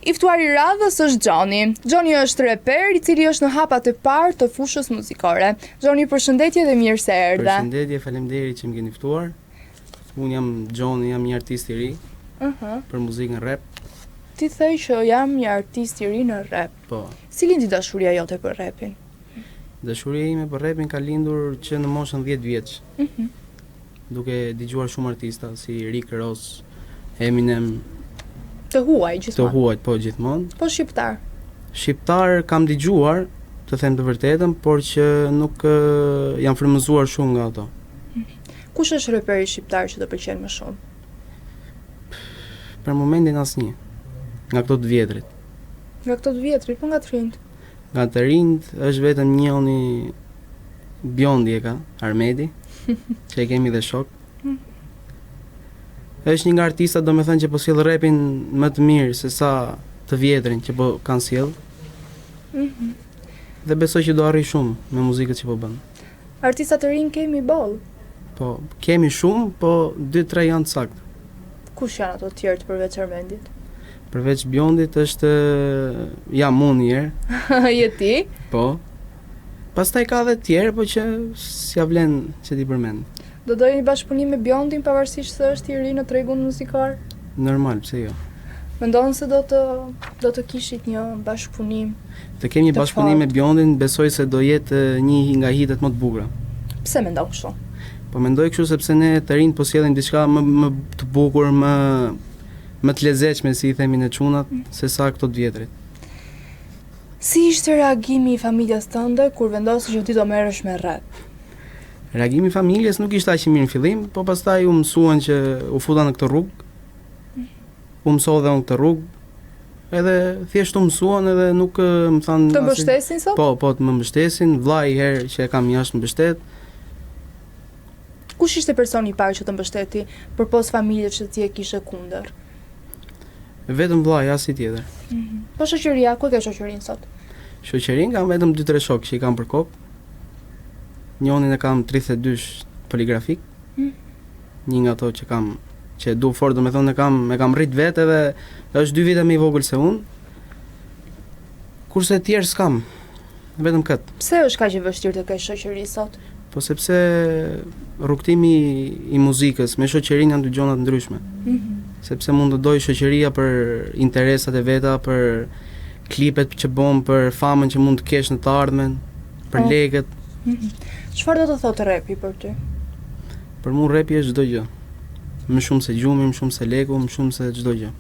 I ftuari i radhës është Gjoni. Gjoni është reper i cili është në hapat e parë të fushës muzikore. Gjoni, përshëndetje dhe mirë se erdhe. Përshëndetje, faleminderit që më keni ftuar. Unë jam Gjoni, jam një artist i ri për muzikën rap. Ti thej që jam një artist i ri në rap. Po. Si lindi dashuria jote për rapin? Dashuria ime për rapin ka lindur që në moshën 10 vjeç. Duke dëgjuar shumë artista si Rick Ross, Eminem. Të huaj gjithmonë. Të huaj, po gjithmonë. Po shqiptar. Shqiptar kam dëgjuar, të them të vërtetën, por që nuk jam frymëzuar shumë nga ato. Kush është reperi shqiptar që të pëlqen më shumë? Për momentin asnjë. Nga këto të vjetrit. Nga këto të vjetrit, po nga të rinjt? Nga të rinjt është vetëm njëri Bjondi e ka, Armedi, që e kemi dhe shok. Është një nga artistat domethënë që po sjell rapin më të mirë se sa të vjetrin që po kanë sjell. Dhe besoj që do arrijë shumë me muzikën që po bën. Artistat të rinj kemi boll. Po, kemi shumë, po 2-3 janë të saktë. Kush janë ato të tjerë përveç Armendit? Përveç Bjondit është jam unë një herë. Je ti? Po. Pastaj ka edhe të tjerë, po që s'ja vlen që t'i përmend. Do doje një bashkëpunim me Bjondin pavarësisht se është i ri në tregun muzikar? Normal, pse jo. Mendon se do të kishit një bashkëpunim? Të kemi një bashkëpunim me Bjondin, besoj se do jetë një nga hitet më të bukura. Pse mendon kështu? Po mendoj kështu sepse ne të rinjt po sjellim diçka më të bukur, më të lezetshme, si I themi në çunat, se sa këto të vjetrit. Si ishte reagimi I familjes tënde kur vendosi që ti do merresh me rap? Reagimi I familjes nuk ishte aq I mirë në fillim, po pastaj u mësuan që u futa në këtë rrugë. U mësova dhe unë këtë rrugë. Edhe thjesht u mësuan edhe nuk më thanë. Të mbështesin sot? Po, të më mbështesin. Vllai herë që e kam jashtë mbështet. Kush ishte personi I parë që të mbështeti përpos familjes që ti e kishe kundër? Vetëm vllai, as I tjetër. Po shoqëria, ku e ke shoqërinë sot? Shoqërinë kam vetëm 2-3 shokë që I kam për kokë. Njënin e kam 32 poligrafik. Një nga ato që kam, që du fort, domethënë e kam rrit vetë edhe është 2 vite më I vogël se unë. Kurse tjerë s'kam. Vetëm këtë. Pse është kaq e vështirë të kesh shoqëri sot? Po sepse rrugtimi I muzikës me shoqërinë janë dy gjëra të ndryshme. Sepse mund të doj shoqëria për interesat e veta, për klipet që bën, për famën që mund të kesh në të ardhmen, për lekët. Çfarë do të thotë rapi për ty? Për mua rapi është çdo gjë. Më shumë se gjumi, më shumë se leku, më shumë se çdo gjë.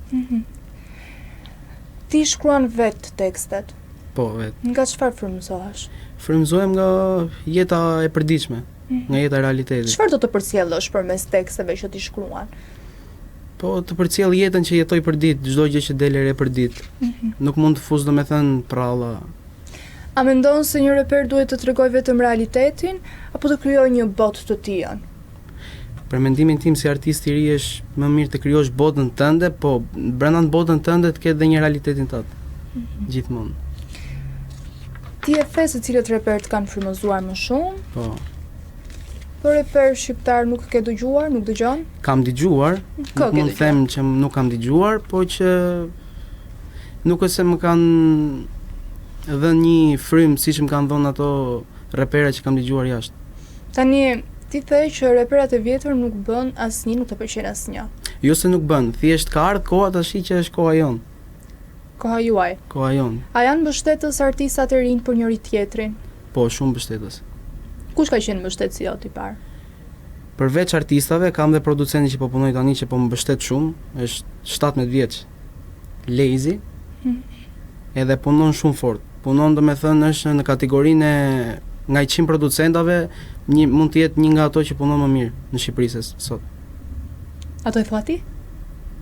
Ti shkruan vetë tekstet? Po, vetë. Nga çfarë frymëzohesh? Frymëzohem nga jeta e përditshme, nga jeta e realitetit. Çfarë do të përcjellësh përmes teksteve që ti shkruan? Po, të përcjell jetën që jetoj për ditë, çdo gjë që del re për ditë. Nuk mund të fus domethënë pralla. A mendon se një reper duhet të tregojë vetëm realitetin apo të krijojë një botë të tij? Për mendimin tim si artist I ri është më mirë të krijosh botën tënde, po brenda botën tënde të ketë dhe një realitetin tënd. Gjithmonë. Ti e the se cilët reper të kanë frymëzuar më shumë? Po. Po reper shqiptar nuk ke dëgjuar, nuk dëgjon? Kam dëgjuar, nuk mund të them që nuk kam dëgjuar, po që nuk është se më kanë dhe një frym siç më kanë dhënë ato reperat që kam dëgjuar jashtë. Tani ti the që reperat e vjetër nuk bën asnjë, nuk të pëlqen asnjë. Jo se nuk bën, thjesht ka ardhur koha tash që është koha jon. Koha juaj. Koha jon. A janë mbështetës artistat e rinj për njëri tjetrin? Po, shumë mbështetës. Kush ka qenë mbështetësi jot I parë? Përveç artistave, kam dhe producenti që po punoj tani që po më mbështet shumë, është 17 vjeç. Lazy. Edhe punon shumë fort. Punon domethënë është në kategorinë nga 100 producentave, mund të jetë një nga ato që punon më mirë në Shqipëri sot. Ato e thua ti?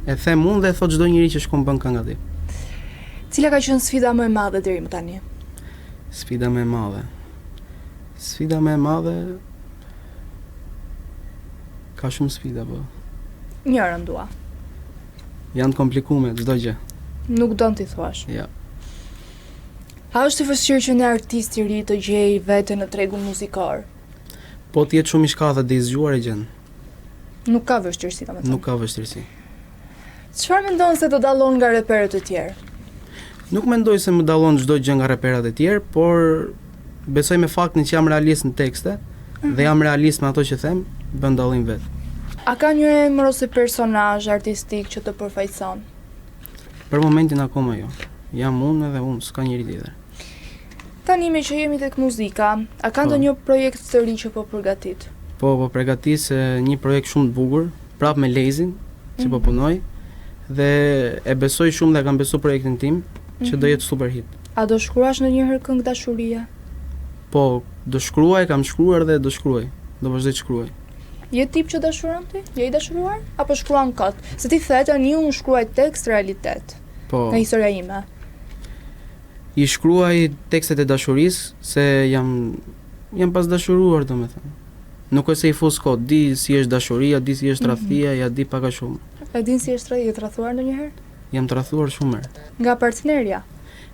E them unë dhe thot çdo njeri që shkon bën këngë aty. Cila ka qenë sfida më e madhe deri më tani? Sfida më e madhe. Sfida më e madhe ka shumë sfida, po. Njërën dua. Janë komplikume çdo gjë. Nuk don t'i thuash. Ja. A është I vështirë që një artist I ri të gjejë veten në tregun muzikor? Po të jetë shumë I shkallët dhe I zgjuar e gjën. Nuk ka vështirësi, domethënë. Nuk ka vështirësi. Çfarë mendon se do dallon nga reperët e tjerë? Nuk mendoj se më dallon çdo gjë nga reperat e tjerë, por besoj me faktin që jam realist në tekste dhe jam realist me ato që them, bën dallim vet. A ka një emër ose personazh artistik që të përfaqëson? Për momentin akoma jo. Jam unë edhe unë, s'ka njëri tjetër. Tani me që jemi tek muzika, a ka ndonjë projekt të ri që po përgatit? Po përgatis një projekt shumë të bukur, prapë me Lezin, që po punoj, dhe e besoj shumë dhe kam besu projektin tim, që do jetë super hit. A do shkruash ndonjëherë këngë dashurie? Po, do shkruaj, kam shkruar dhe do shkruaj. Do vazhdoj të shkruaj. Je tip që dashuron ti? Je i dashuruar? Apo shkruan kot? Se ti the tani unë shkruaj tekst realitet. Po. Nga historia ime. I shkruaj tekstet e dashurisë se jam pas dashuruar, domethënë. Nuk është se i fus kot, di si është dashuria, di si është tradhtia, ja di pak a shumë. E din si është je tradhuar ndonjëherë? Jam tradhuar shumë herë. Nga partnerja?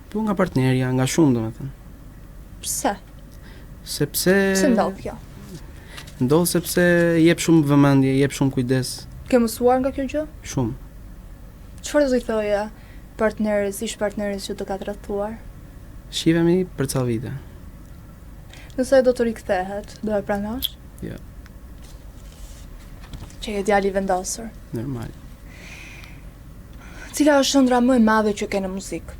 Po nga partnerja, nga shumë domethënë. Pse? Sepse Pse ndodh kjo? Ndodh sepse jep shumë vëmendje, jep shumë kujdes. Ke mësuar nga kjo gjë? Shumë. Çfarë do i thoje partneres, ish partneres që të ka tradhuar? Shihemi për ca vite. Nëse do të rikthehet, do e pranosh? Jo. Që je djali vendosur. Normal. Cila është ëndra më e madhe që ke në muzikë?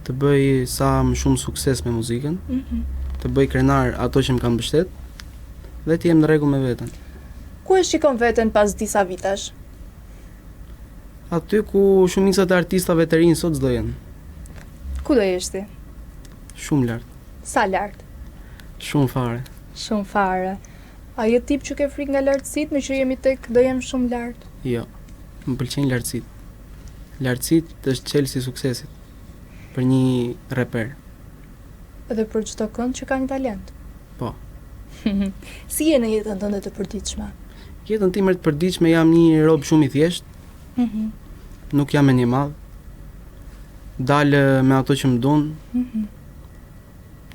Të bëj sa më shumë sukses me muzikën, të bëj krenar ato që më kanë mbështet, dhe të jem në rregull me veten. Ku e shikon veten pas disa vitesh? Aty ku shumica e artistave të rinj sot s'do jenë. Ku do jesh ti? Shumë lart. Sa lart? Shumë fare. Shumë fare. A je tip që ke frikë nga lartësitë, me që jemi tek do jem shumë lart? Jo. Më pëlqejnë lartësitë. Lartësitë është çelësi i suksesit për një reper. Edhe për çdo kënd që ka një talent. Po. Si je në jetën tënde të përditshme? Jetën time të përditshme jam një rob shumë i thjeshtë. Nuk jam një madh. Dal me ato që më duan.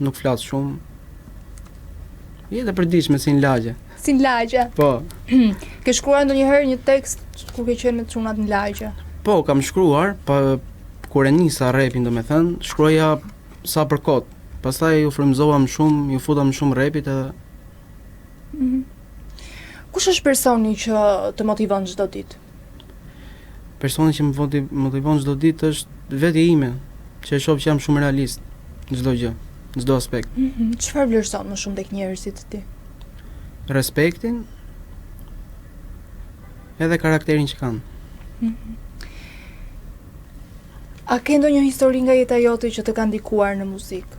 Nuk flas shumë. Jetë e përditshme si në lagje. Si në lagje? Po. Ke shkruar ndonjëherë një tekst ku ke qenë me çunat në lagje? Po, kam shkruar, kur e nisa rapin domethënë, shkruaja sa për kot. Pastaj u frymëzova më shumë, ju futa më shumë rapit edhe. Kush është personi që të motivon çdo ditë? Personi që më motivon çdo ditë është vetja ime, që e shoh që jam shumë realist në çdo gjë, në çdo aspekt. Çfarë vlerëson më shumë tek njerëzit ti? Respektin edhe karakterin që kanë. A ke ndonjë histori nga jeta jote që të ka ndikuar në muzikë?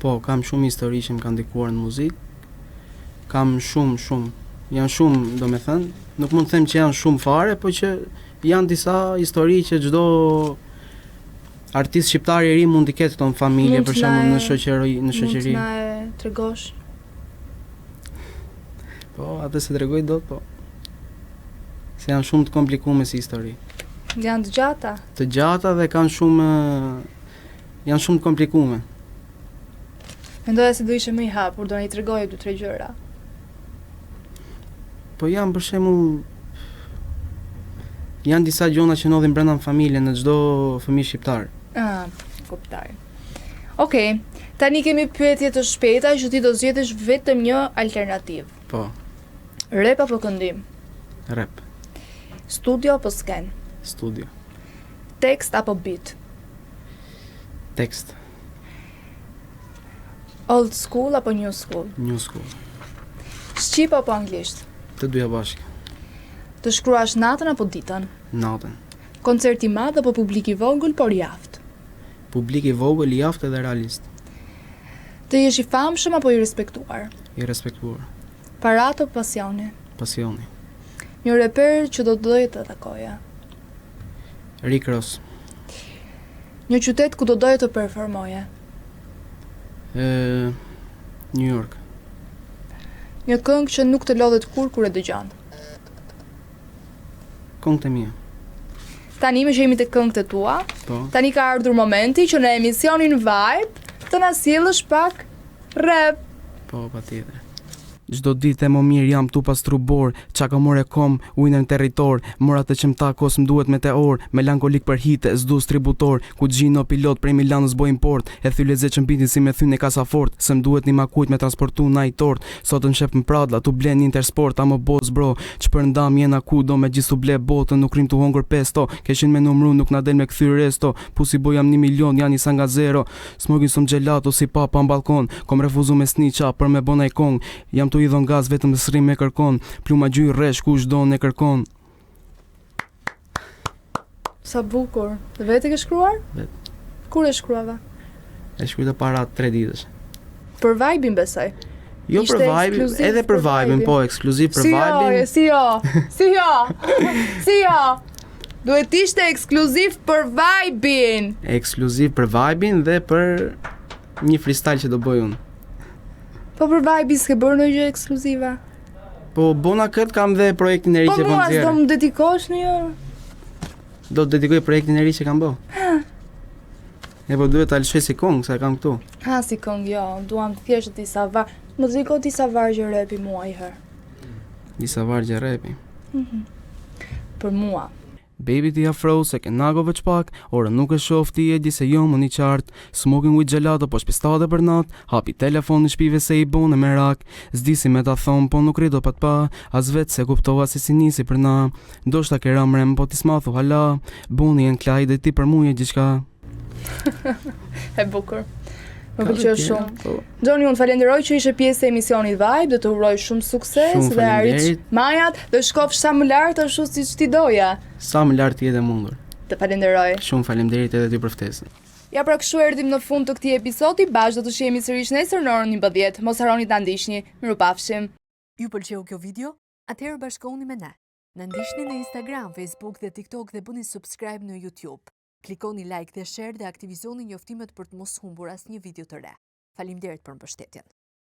Po, kam shumë histori që më kanë ndikuar në muzikë. Kam shumë. Janë shumë, domethënë, nuk mund të them që janë shumë fare, po që janë disa histori që çdo artist shqiptar i ri mund të ketë këto në familje, për shembull në shoqëri. Mund të na e tregosh? Po, atë se tregoj dot, po. Se janë shumë të komplikuar si histori. Janë të gjata? Të gjata dhe janë shumë të komplikuar. Mendoja se do ishe më i hapur, do na i tregoje 2-3 gjëra. Po janë për shembull janë disa gjëra që ndodhin brenda në familje në çdo fëmijë shqiptar. Kuptoj. Okej, tani kemi pyetje të shpejta që ti do zgjedhësh vetëm një alternativë. Po. Rap apo këndim? Rap. Studio apo sken? Studio. Tekst apo beat? Tekst. Old school apo new school? New school. Shqip apo anglisht? Të dyja bashkë. Të shkruash natën apo ditën? Natën. Koncert i madh apo publik i vogël por i aftë? Publik i vogël, i aftë dhe realist. Të jesh i famshëm apo i respektuar? I respektuar. Para apo pasioni? Pasioni. Një reper që do të doje të takoje? Rick Ross. Një qytet ku do doje të performoje? New York. Një këngë që nuk të lodhet kur e dëgjon? Këngët e mia. Tani me që jemi të këngët e tua, tani ka ardhur momenti që në emisionin Vibe të na sjellësh pak rap. Po, patjetër. Gjdo ditë e më mirë jam tu pas trubor, qa ka more kom, ujnë në territor, mora të që m'ta kos m'duhet meteor, melankolik për hite, s'du distributor, ku gjino pilot prej Milanës boj import, e thylle zë që m'bitin si me thyne kasa fort, se m'duhet një makujt me transportu na i tort, sot në shep m'pradla, tu blen Intersport, a më boz bro, që për ndam jena ku do me gjithu ble botën, nuk rim tu hongër pesto, keshin me numru nuk na del me këthy resto, pusi boj jam 1 milion, janë isa nga zero, smogin sum gelato si papa në balkon, kom refuzu me sniqa për me bona i kong, jam tu idhon gaz vetëm srim me kërkon, pluma gjy rresh kush do ne kërkon. Sa bukur. Dhe vetë ke shkruar? Vetë. Kur e shkruava? E shkruajta para 3 ditësh. Për vibe-in besoj. Jo Ishte për vibe, ekskluziv edhe për vibe-in, po ekskluziv për vibe-in. Si jo. Duhet ishte ekskluziv për vibe-in. Ekskluziv për vibe-in dhe për një freestyle që do bëj unë. Po për vibe-in s'ke bërë ndonjë gjë ekskluziva? Po bona këtë kam dhe projektin e ri Po që mua kam s'do zjerë. më dedikosh në jo? Do të dedikoj projektin e ri që kam bë. E po duhet ta lëshoj si kong, sa kam këtu. Ha, si këngë, jo, duam thjesht disa vargje. Më dediko disa vargje rapi mua i herë. Disa vargje rapi. Për mua. Baby ti afro se ke nago veç pak, ora nuk e shof ti e di se jo më një qartë, smoking with gelato po shpistate për nat, hapi telefon në shpive se i bone me rak, zdi si me ta thom po nuk rido pat pa, as vet se kuptova si nisi për na, ndoshta ke ramrem po ti smathu hala, buni e në klaj dhe ti për muje gjithka. E bukur. Më pëlqeu shumë. Gjoni, unë falenderoj që ishe pjesë e emisionit Vibe, dhe të uroj shumë sukses Shumë dhe arrit faleminderit. majat dhe shkofsh sa më lart ashtu siç ti doja. Sa më lart jetë e mundur. Të falenderoj. Shumë faleminderit edhe ty për ftesën. Ja pra kështu erdhim në fund të këtij episodi, bashkë do të shihemi sërish nesër në orën 11. Mos harroni ta ndiqni. Mirupafshim. Ju pëlqeu kjo video? Atëherë bashkohuni me ne. Na ndiqni në Instagram, Facebook dhe TikTok dhe bëni subscribe në YouTube. Klikoni like dhe share dhe aktivizoni njoftimet për të mos humbur asnjë video të re. Faleminderit për mbështetjen.